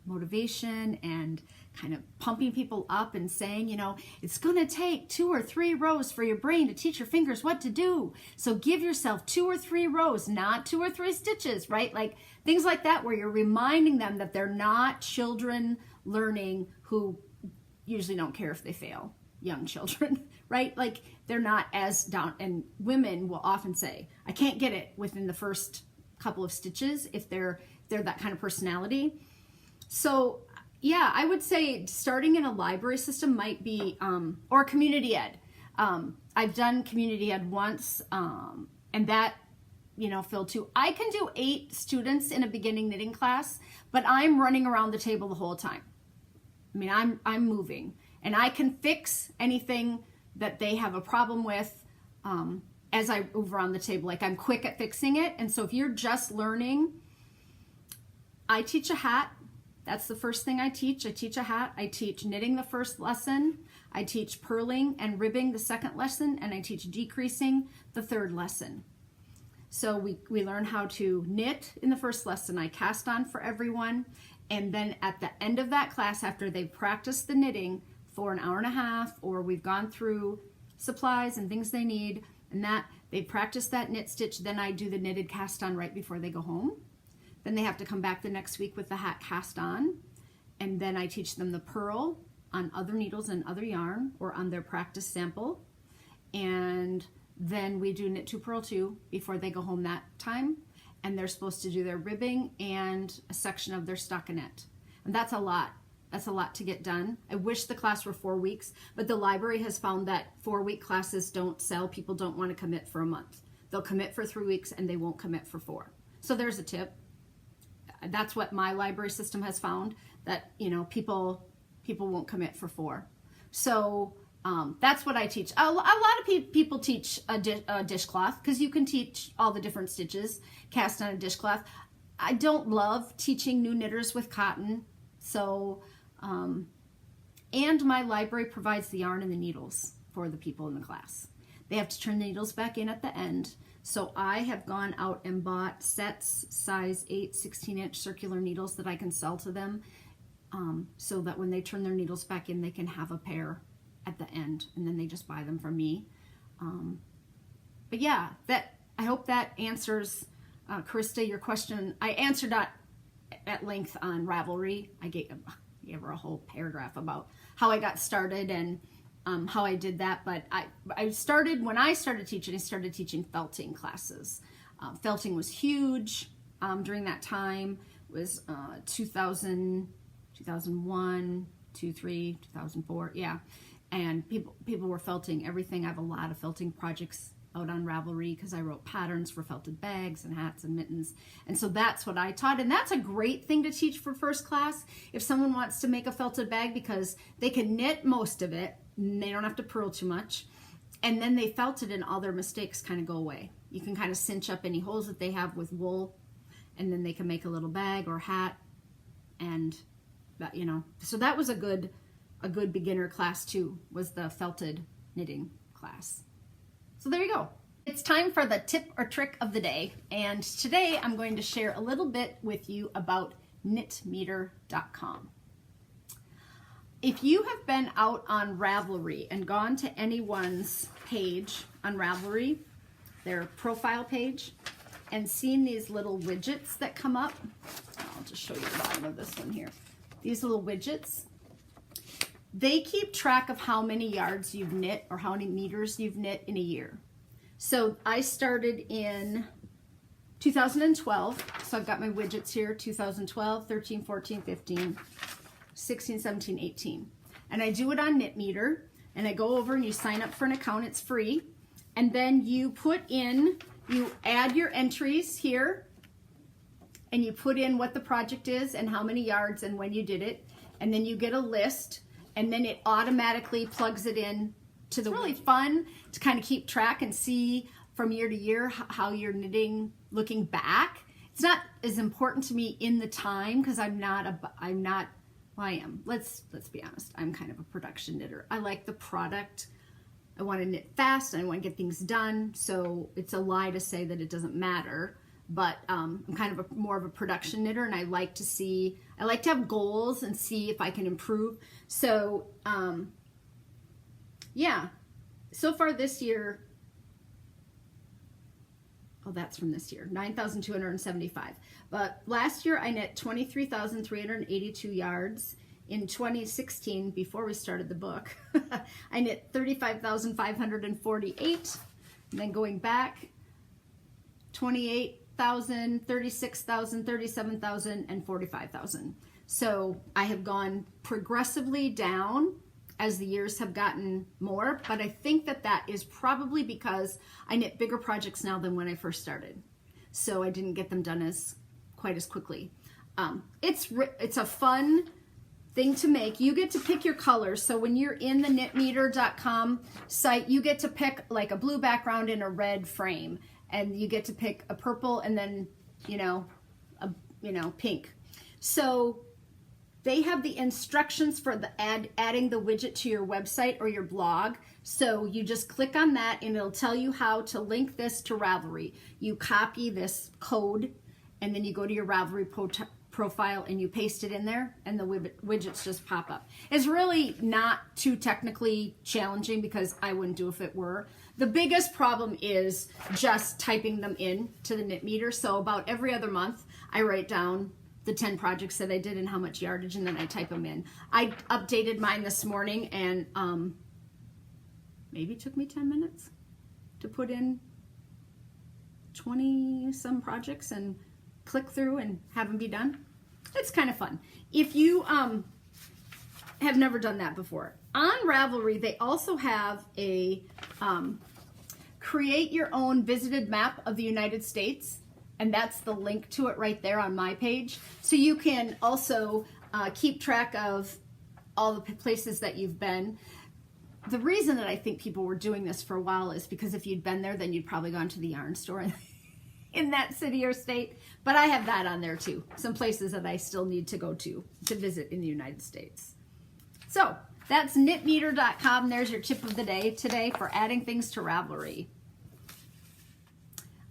motivation and kind of pumping people up and saying, you know, it's going to take 2 or 3 rows for your brain to teach your fingers what to do. So give yourself 2 or 3 rows, not 2 or 3 stitches, right? Like things like that, where you're reminding them that they're not children learning who usually don't care if they fail. Young children, right? Like they're not as down, and women will often say, I can't get it within the first couple of stitches if they're that kind of personality. So yeah, I would say starting in a library system might be, or community ed. I've done community ed once, and that, you know, filled too. I can do 8 students in a beginning knitting class, but I'm running around the table the whole time. I mean, I'm moving. And I can fix anything that they have a problem with as I move around the table. Like I'm quick at fixing it. And so if you're just learning, I teach a hat. That's the first thing I teach. I teach a hat. I teach knitting the first lesson. I teach purling and ribbing the second lesson. And I teach decreasing the third lesson. So we learn how to knit in the first lesson. I cast on for everyone. And then at the end of that class, after they've practiced the knitting for an hour and a half, or we've gone through supplies and things they need, and that they practice that knit stitch, then I do the knitted cast on right before they go home. Then they have to come back the next week with the hat cast on, and then I teach them the purl on other needles and other yarn, or on their practice sample, and then we do knit 2 purl 2 before they go home that time, and they're supposed to do their ribbing and a section of their stockinette, and that's a lot. That's a lot to get done. I wish the class were 4 weeks, but the library has found that 4-week classes don't sell. People don't want to commit for a month. They'll commit for 3 weeks and they won't commit for 4. So there's a tip. That's what my library system has found, that, you know, people won't commit for 4. So that's what I teach. A lot of people teach a dishcloth, because you can teach all the different stitches cast on a dishcloth. I don't love teaching new knitters with cotton. So, and my library provides the yarn and the needles for the people in the class. They have to turn the needles back in at the end. So I have gone out and bought sets, size 8, 16-inch circular needles that I can sell to them, so that when they turn their needles back in, they can have a pair at the end, and then they just buy them from me. But yeah, I hope that answers, Krista, your question. I answered that at length on Ravelry. I gave her a whole paragraph about how I got started and how I did that. But when I started teaching felting classes. Felting was huge during that time. It was 2000, 2001, 2003, 2004, yeah. And people were felting everything. I have a lot of felting projects out on Ravelry because I wrote patterns for felted bags and hats and mittens. And so that's what I taught. And that's a great thing to teach for first class if someone wants to make a felted bag, because they can knit most of it and they don't have to purl too much. And then they felt it and all their mistakes kind of go away. You can kind of cinch up any holes that they have with wool, and then they can make a little bag or hat. And that, you know, so that was a good beginner class too, was the felted knitting class. So there you go. It's time for the tip or trick of the day. And today I'm going to share a little bit with you about knitmeter.com. If you have been out on Ravelry and gone to anyone's page on Ravelry, their profile page, and seen these little widgets that come up, I'll just show you the bottom of this one here. These little widgets, they keep track of how many yards you've knit or how many meters you've knit in a year. So I started in 2012, so I've got my widgets here, 2012, 13, 14, 15, 16, 17, 18. And I do it on KnitMeter, and I go over and you sign up for an account, it's free. And then you you add your entries here, and you put in what the project is and how many yards and when you did it. And then you get a list. and then it automatically plugs it in to the. It's really fun to kind of keep track and see from year to year how you're knitting looking back. It's not as important to me in the time because I am. Let's be honest. I'm kind of a production knitter. I like the product. I want to knit fast and I want to get things done. So it's a lie to say that it doesn't matter. But I'm kind of more of a production knitter, and I like to have goals and see if I can improve. So yeah, so far this year, oh, that's from this year, 9,275. But last year I knit 23,382 yards. In 2016, before we started the book, I knit 35,548. And then going back, 28,000, 36,000, 37,000, and 45,000. So I have gone progressively down as the years have gotten more, but I think that is probably because I knit bigger projects now than when I first started. So I didn't get them done quite as quickly. It's a fun thing to make. You get to pick your colors. So when you're in the knitmeter.com site, you get to pick like a blue background and a red frame, and you get to pick a purple and then, pink. So they have the instructions for adding the widget to your website or your blog. So you just click on that and it'll tell you how to link this to Ravelry. You copy this code and then you go to your Ravelry profile and you paste it in there and the widgets just pop up. It's really not too technically challenging because I wouldn't do if it were. The biggest problem is just typing them in to the knit meter. So about every other month I write down the 10 projects that I did and how much yardage, and then I type them in. I updated mine this morning and maybe it took me 10 minutes to put in 20 some projects and click through and have them be done. It's kind of fun. If you have never done that before, on Ravelry they also have a create your own visited map of the United States, and that's the link to it right there on my page. So you can also keep track of all the places that you've been. The reason that I think people were doing this for a while is because if you'd been there, then you'd probably gone to the yarn store in that city or state. But I have that on there too. Some places that I still need to go to visit in the United States. So that's knitmeter.com. There's your tip of the day today for adding things to Ravelry.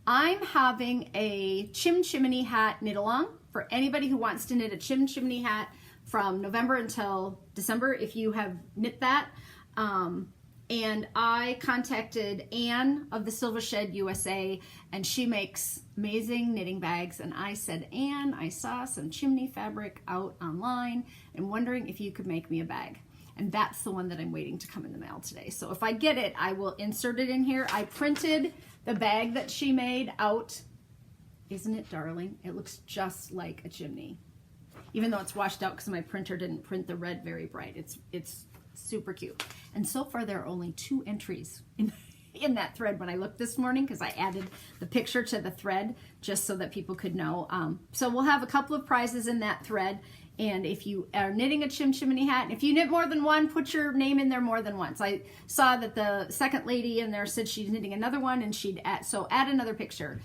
I'm having a Chim Chimney hat knit along for anybody who wants to knit a Chim Chimney hat from November until December if you have knit that. And I contacted Anne of the Silver Shed USA, and she makes amazing knitting bags. And I said, Anne, I saw some chimney fabric out online and wondering if you could make me a bag. And that's the one that I'm waiting to come in the mail today. So if I get it, I will insert it in here. I printed the bag that she made out. Isn't it darling? It looks just like a chimney, even though it's washed out because my printer didn't print the red very bright. It's super cute. And so far there are only 2 entries in that thread when I looked this morning, because I added the picture to the thread just so that people could know. So we'll have a couple of prizes in that thread. And if you are knitting a Chim Chimney hat, and if you knit more than one, put your name in there more than once. I saw that the second lady in there said she's knitting another one, and add another picture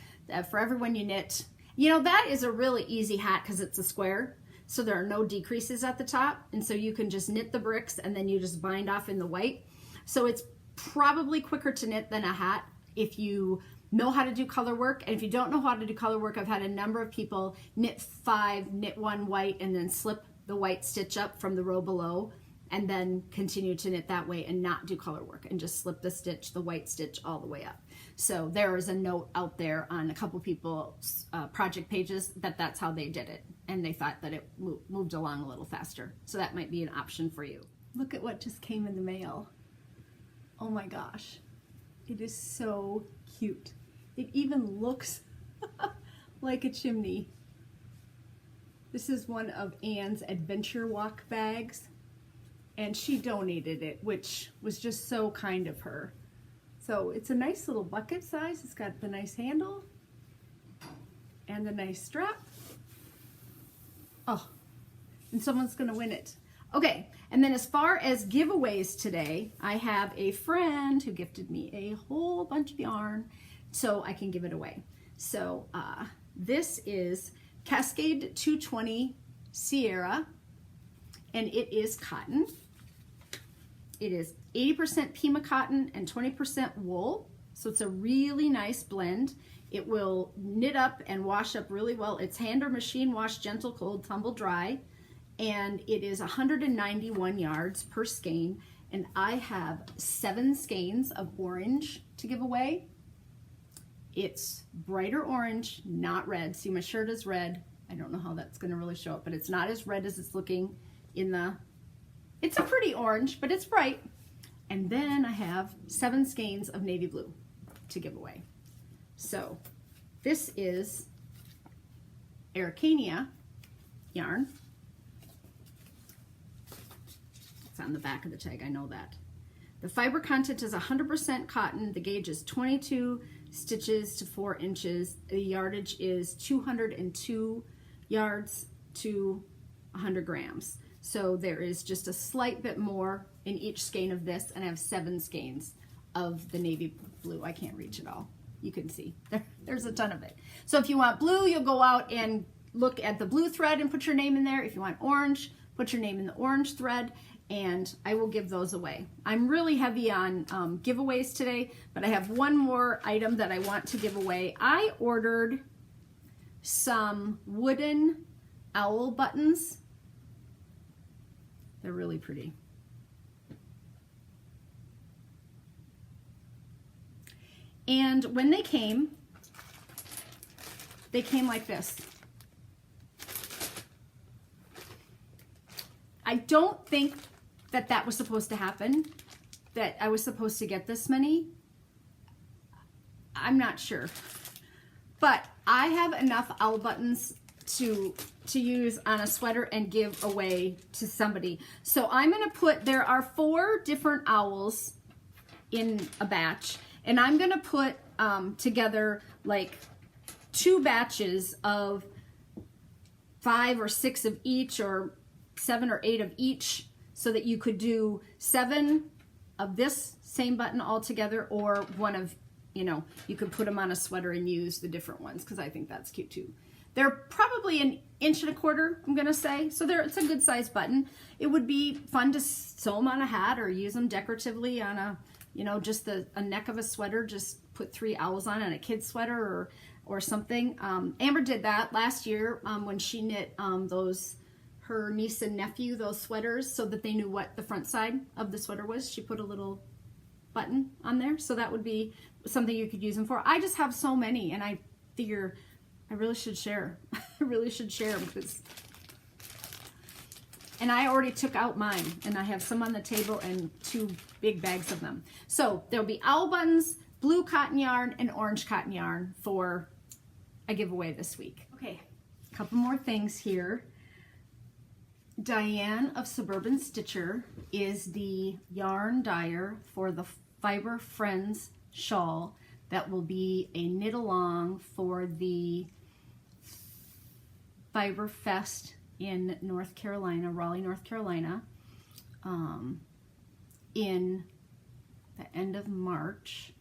for everyone you knit. That is a really easy hat because it's a square. So there are no decreases at the top. And so you can just knit the bricks and then you just bind off in the white. So it's probably quicker to knit than a hat if you know how to do color work. And if you don't know how to do color work, I've had a number of people knit 5, knit 1 white, and then slip the white stitch up from the row below, and then continue to knit that way and not do color work and just slip the white stitch all the way up. So there is a note out there on a couple people's project pages that's how they did it. And they thought that it moved along a little faster. So that might be an option for you. Look at what just came in the mail. Oh my gosh. It is so cute. It even looks like a chimney. This is one of Anne's Adventure Walk bags. And she donated it, which was just so kind of her. So it's a nice little bucket size. It's got the nice handle and the nice strap. Oh, and someone's gonna win it. Okay, and then as far as giveaways today, I have a friend who gifted me a whole bunch of yarn so I can give it away. So this is Cascade 220 Sierra, and it is cotton. It is 80% Pima cotton and 20% wool, so it's a really nice blend. It will knit up and wash up really well. It's hand or machine wash, gentle, cold, tumble dry. And it is 191 yards per skein, and I have 7 skeins of orange to give away. It's brighter orange, not red. See, my shirt is red. I don't know how that's going to really show up, but it's not as red as it's looking in the... It's a pretty orange, but it's bright. And then I have 7 skeins of navy blue to give away. So this is Irocknits yarn. On the back of the tag, I know that. The fiber content is 100% cotton. The gauge is 22 stitches to 4 inches. The yardage is 202 yards to 100 grams. So there is just a slight bit more in each skein of this, and I have 7 skeins of the navy blue. I can't reach it all. You can see there's a ton of it. So if you want blue, you'll go out and look at the blue thread and put your name in there. If you want orange, put your name in the orange thread, and I will give those away. I'm really heavy on giveaways today, but I have one more item that I want to give away. I ordered some wooden owl buttons. They're really pretty. And when they came like this. I don't think that was supposed to happen, that I was supposed to get this many. I'm not sure. But I have enough owl buttons to use on a sweater and give away to somebody. So I'm gonna put, there are 4 different owls in a batch, and I'm gonna put together like 2 batches of 5 or 6 of each, or 7 or 8 of each, so that you could do 7 of this same button all together, or one of, you know, you could put them on a sweater and use the different ones, because I think that's cute too. They're probably 1.25 inches, I'm gonna say, so it's a good size button. It would be fun to sew them on a hat or use them decoratively on a, you know, just a neck of a sweater. Just put 3 owls on a kid's sweater or something. Amber did that last year when she knit her niece and nephew those sweaters, so that they knew what the front side of the sweater was. She put a little button on there, so that would be something you could use them for. I just have so many, and I figure I really should share. I really should share, because, and I already took out mine, and I have some on the table and 2 big bags of them. So there'll be owl buttons, blue cotton yarn, and orange cotton yarn for a giveaway this week. Okay, a couple more things here. Diane of Suburban Stitcher is the yarn dyer for the Fiber Friends shawl that will be a knit along for the Fiber Fest in North Carolina, Raleigh, North Carolina, in the end of March.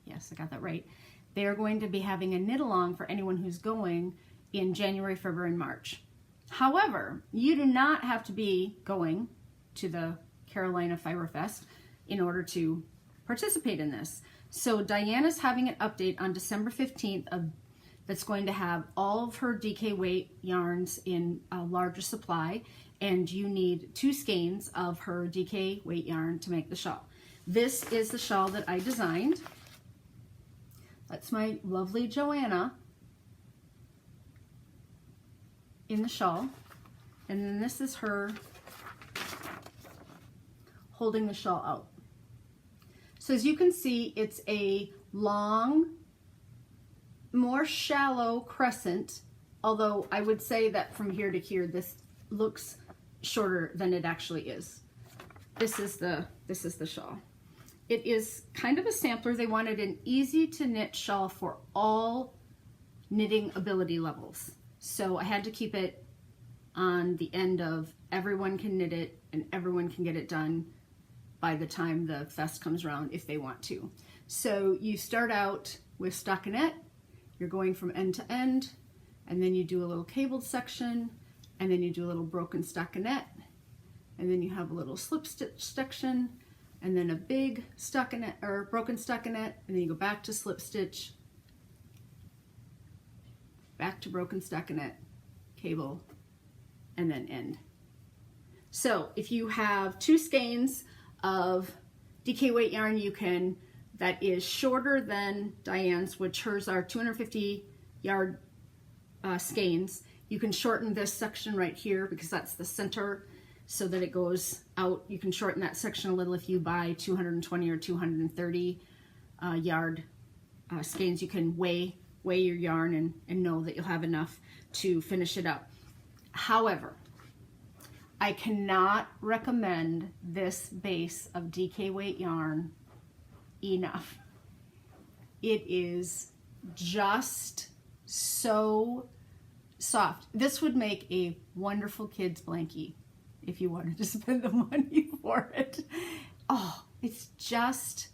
Yes, I got that right. They are going to be having a knit along for anyone who's going in January, February, and March. However, you do not have to be going to the Carolina Fiber Fest in order to participate in this. So Diana's having an update on December 15th that's going to have all of her DK weight yarns in a larger supply, and you need 2 skeins of her DK weight yarn to make the shawl. This is the shawl that I designed. That's my lovely Joanna in the shawl, and then this is her holding the shawl out. So as you can see, it's a long, more shallow crescent, although I would say that from here to here this looks shorter than it actually is. This is the shawl. It is kind of a sampler. They wanted an easy to knit shawl for all knitting ability levels. So I had to keep it on the end of everyone can knit it and everyone can get it done by the time the fest comes around if they want to. So you start out with stockinette, you're going from end to end, and then you do a little cabled section, and then you do a little broken stockinette, and then you have a little slip stitch section, and then a big stockinette or broken stockinette, and then you go back to slip stitch, back to broken stockinette, cable, and then end. So if you have 2 skeins of DK weight yarn, you can, that is shorter than Diane's, which hers are 250 yard skeins. You can shorten this section right here because that's the center so that it goes out. You can shorten that section a little if you buy 220 or 230 yard skeins. You can weigh your yarn and know that you'll have enough to finish it up. However, I cannot recommend this base of DK weight yarn enough. It is just so soft. This would make a wonderful kids blankie if you wanted to spend the money for it. Oh, it's just,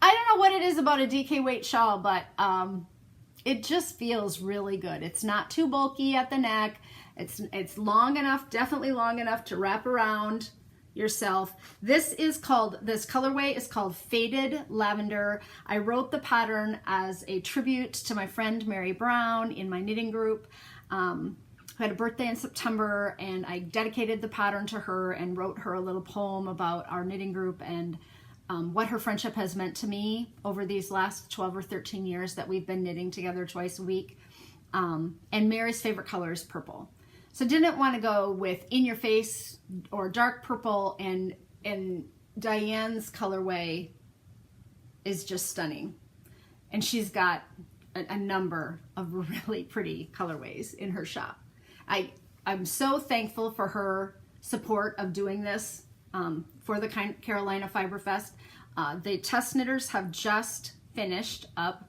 I don't know what it is about a DK weight shawl, but it just feels really good. It's not too bulky at the neck. It's long enough, definitely long enough to wrap around yourself. This colorway is called Faded Lavender. I wrote the pattern as a tribute to my friend Mary Brown in my knitting group, who had a birthday in September, and I dedicated the pattern to her and wrote her a little poem about our knitting group and what her friendship has meant to me over these last 12 or 13 years that we've been knitting together twice a week. And Mary's favorite color is purple. So didn't want to go with in your face or dark purple, and Diane's colorway is just stunning. And she's got a number of really pretty colorways in her shop. I'm so thankful for her support of doing this for the Carolina Fiber Fest. The test knitters have just finished up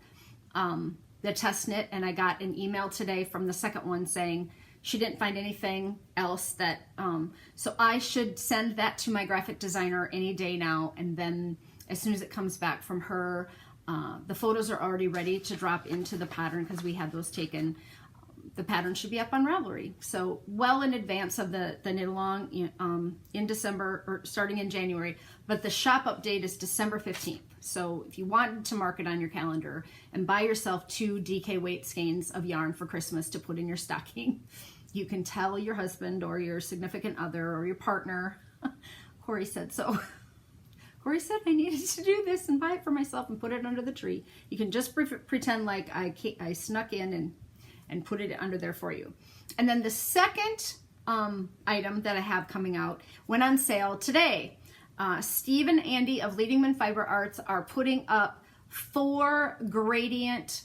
the test knit, and I got an email today from the second one saying she didn't find anything else that, so I should send that to my graphic designer any day now, and then as soon as it comes back from her, the photos are already ready to drop into the pattern because we had those taken. The pattern should be up on Ravelry, so well in advance of the knit along in December, or starting in January, but the shop update is December 15th. So if you wanted to mark it on your calendar and buy yourself 2 DK weight skeins of yarn for Christmas to put in your stocking, you can tell your husband or your significant other or your partner, Cori said so. Cori said I needed to do this and buy it for myself and put it under the tree. You can just pretend like I snuck in and put it under there for you. And then the second item that I have coming out went on sale today. Steve and Andy of Leadingman Fiber Arts are putting up 4 gradient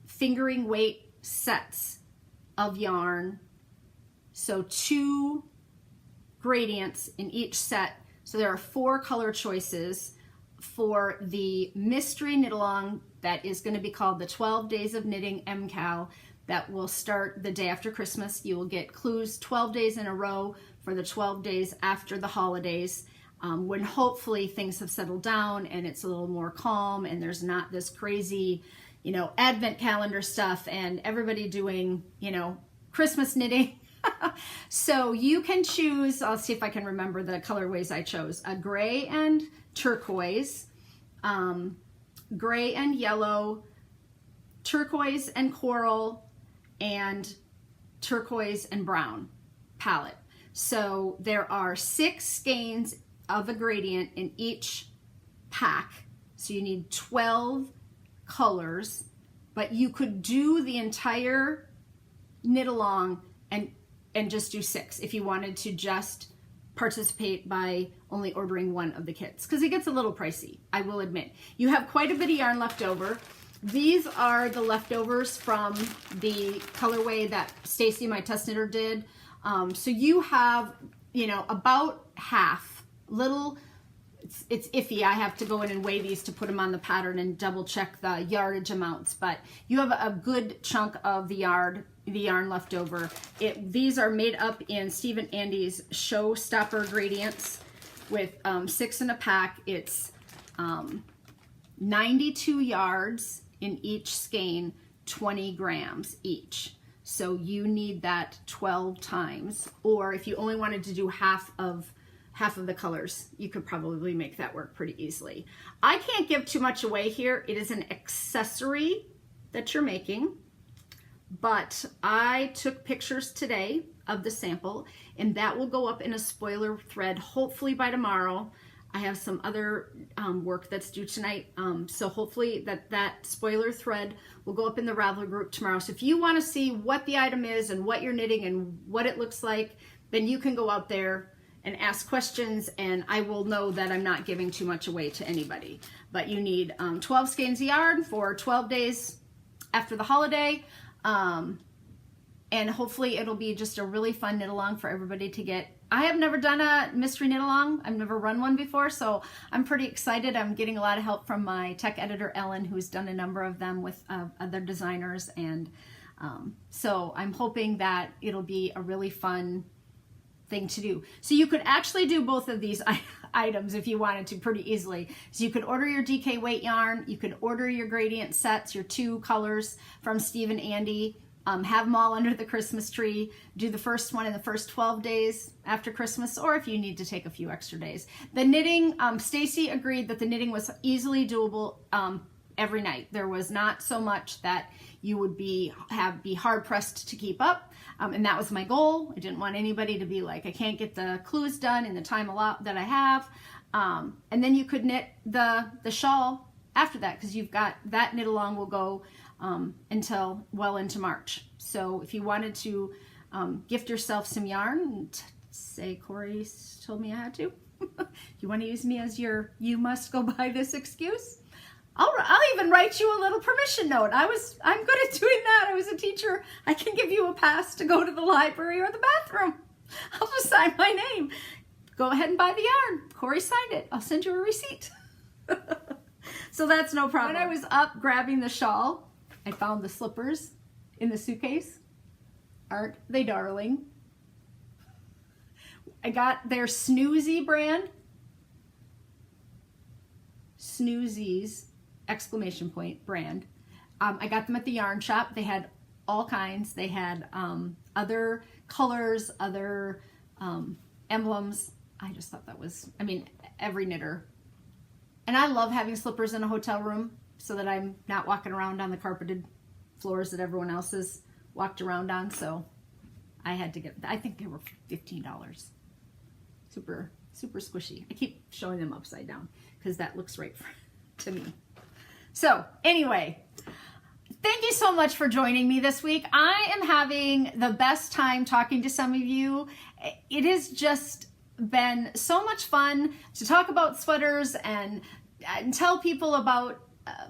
fingering weight sets of yarn. So 2 gradients in each set. So there are 4 color choices for the mystery knit along that is going to be called the 12 Days of Knitting MCAL. That will start the day after Christmas. You will get clues 12 days in a row for the 12 days after the holidays, when hopefully things have settled down and it's a little more calm and there's not this crazy, advent calendar stuff and everybody doing, Christmas knitting. So you can choose, I'll see if I can remember the colorways I chose, a gray and turquoise, gray and yellow, turquoise and coral, and turquoise and brown palette. So there are 6 skeins of a gradient in each pack. So you need 12 colors, but you could do the entire knit along and just do 6 if you wanted to just participate by only ordering 1 of the kits, because it gets a little pricey, I will admit. You have quite a bit of yarn left over. These are the leftovers from the colorway that Stacy, my test knitter, did. So you have, about half, it's iffy. I have to go in and weigh these to put them on the pattern and double check the yardage amounts, but you have a good chunk of the yarn left over. These are made up in Steve and Andy's Showstopper gradients with 6 in a pack. It's 92 yards in each skein, 20 grams each. So you need that 12 times, or if you only wanted to do half of the colors, you could probably make that work pretty easily. I can't give too much away here. It is an accessory that you're making, but I took pictures today of the sample, and that will go up in a spoiler thread hopefully by tomorrow. I have some other work that's due tonight, so hopefully that spoiler thread will go up in the Ravelry group tomorrow. So if you want to see what the item is and what you're knitting and what it looks like, then you can go out there and ask questions, and I will know that I'm not giving too much away to anybody. But you need 12 skeins of yarn for 12 days after the holiday, and hopefully it'll be just a really fun knit along for everybody to get. I have never done a mystery knit along. I've never run one before, so I'm pretty excited. I'm getting a lot of help from my tech editor, Ellen, who's done a number of them with other designers, and so I'm hoping that it'll be a really fun thing to do. So you could actually do both of these items if you wanted to pretty easily. So you could order your DK weight yarn, you could order your gradient sets, your 2 colors from Steve and Andy, have them all under the Christmas tree, do the first one in the first 12 days after Christmas, or if you need to take a few extra days. The knitting, Stacy agreed that the knitting was easily doable every night. There was not so much that you would be hard pressed to keep up, and that was my goal. I didn't want anybody to be like, I can't get the clues done in the time that I have. And then you could knit the shawl after that, because you've got that knit along will go until well into March. So if you wanted to gift yourself some yarn, say Cori told me I had to. If you want to use me as your "you must go buy this" excuse, I'll even write you a little permission note. I'm good at doing that. I was a teacher. I can give you a pass to go to the library or the bathroom. I'll just sign my name. Go ahead and buy the yarn. Cori signed it. I'll send you a receipt. So that's no problem. When I was up grabbing the shawl, I found the slippers in the suitcase. Aren't they darling? I got their Snoozy brand. Snoozies! Exclamation point brand. I got them at the yarn shop. They had all kinds. They had other colors, other emblems. I just thought that was, I mean, every knitter. And I love having slippers in a hotel room so that I'm not walking around on the carpeted floors that everyone else has walked around on. So I had to get, I think they were $15. Super, super squishy. I keep showing them upside down because that looks right to me. So anyway, thank you so much for joining me this week. I am having the best time talking to some of you. It has just been so much fun to talk about sweaters and tell people about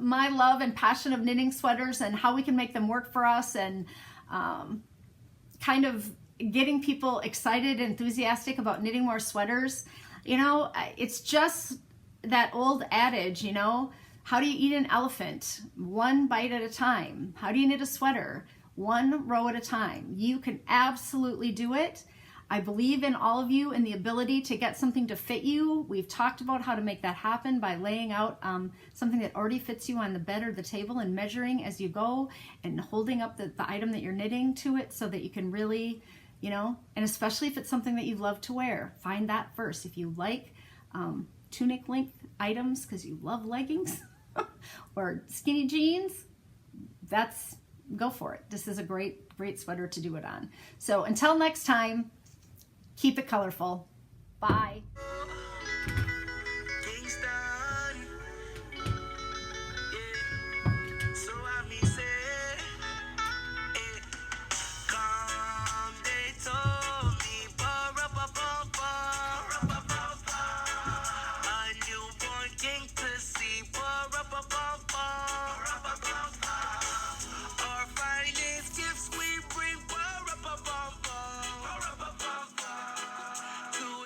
my love and passion of knitting sweaters and how we can make them work for us, and kind of getting people excited, enthusiastic about knitting more sweaters. You know, it's just that old adage, you know, how do you eat an elephant? One bite at a time. How do you knit a sweater? One row at a time. You can absolutely do it. I believe in all of you and the ability to get something to fit you. We've talked about how to make that happen by laying out something that already fits you on the bed or the table and measuring as you go and holding up the item that you're knitting to it so that you can really, you know, and especially if it's something that you love to wear, find that first. If you like tunic length items because you love leggings or skinny jeans, go for it. This is a great sweater to do it on. So until next time, keep it colorful. Bye.